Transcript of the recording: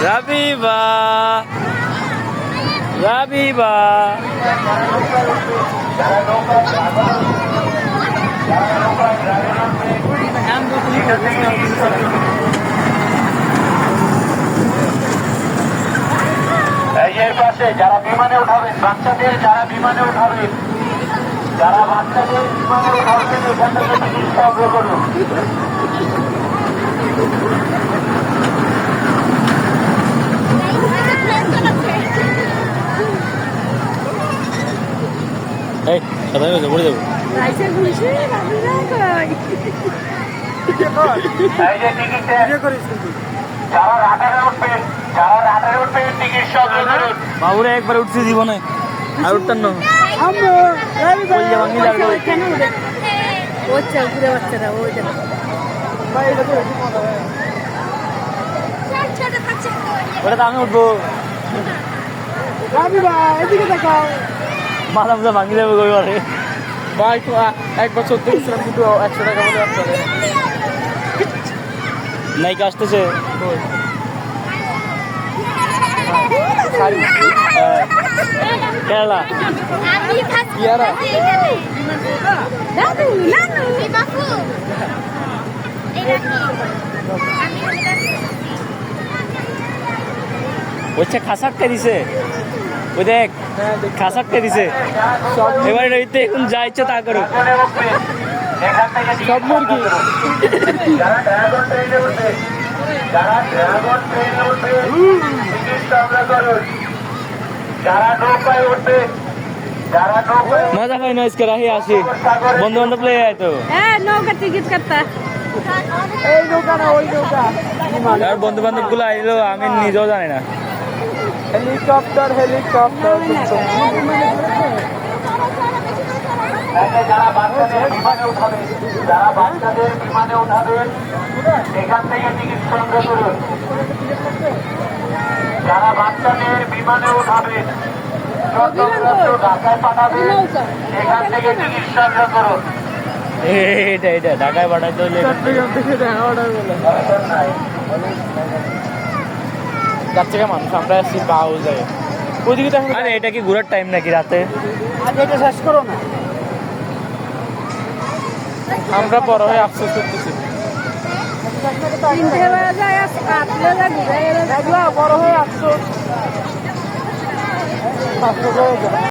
রাবিবা রাবিবা এর পাশে যারা বিমানে উঠাবেন বাচ্চাদের, যারা বিমানে উঠাবেন, যারা বাচ্চাদের বিমানে উঠাবেন এখান থেকে টিকিট সংগ্রহ করুন। এই সাধারণ কথা বলে যাবো এই যে টিকিট যারা রাডারে উঠবেন, যারা রাডারে উঠবেন টিকিট সংগ্রহ করুন। বাবুরা একবার উঠছে জীবনে আর উঠতেন না ওটা তো আমি উঠবো মাথা মাথা ভাঙি যাবে রবিবারে ভাই তো একবার 14 গেছিলাম কিন্তু 100 টাকা বলে আসতে হবে। নাইকা আসতেছে কেরালা ইয়ারা হচ্ছে খাসাটকে দিছে ওই দেখ খাসাটকে দিছে এবার এইতে এখন যা ইচ্ছে তা করো রাডারে উঠবেন, এখান থেকে টিকিট সব মুরগি। সংগ্রহ করুন। যারা ড্রাগন ট্রেনে উঠবেন, যারা ড্রাগন ট্রেনে উঠবেন টিকিট সংগ্রহ করুন। যারা নৌকায় উঠবেন, যারা নৌকায় মজা পাই না আজকে রাহি আসি বন্ধু বান্ধব লয়ে আয় তো নৌকা টিকিট কাটতা এই নৌকা না ওই নৌকা আর বন্ধু বান্ধব গুলো আইলো আমি নিজেও জানি না হেলিকপ্টার হেলিকপ্টার যারা বাচ্চাদের বিমানে উঠাবেন, যারা বাচ্চাদের বিমানে উঠাবেন এখান থেকে টিকিট সংগ্রহ করুন। যারা বাচ্চাদের বিমানে উঠাবেন চট্টগ্রাম টু ঢাকায় পাঠাবেন এখান থেকে টিকিট সংগ্রহ করুন। এটা এটা ঢাকায় পাঠাইতে হলে চট্টগ্রাম থেকে ঢাকা অর্ডার করলাম দর্শন নাই। যাচ্ছে কে মানুষ আমরা আসছি বাউ যায় ওইদিকে তো এখন আরে এটা কি ঘোরার টাইম নাকি রাতে আগে এটা শেষ করো না আমরা বড় হয়ে আফসোস করতেছি তিনটে বাজে আসলে ঘুরে বড় হয়ে আফসোস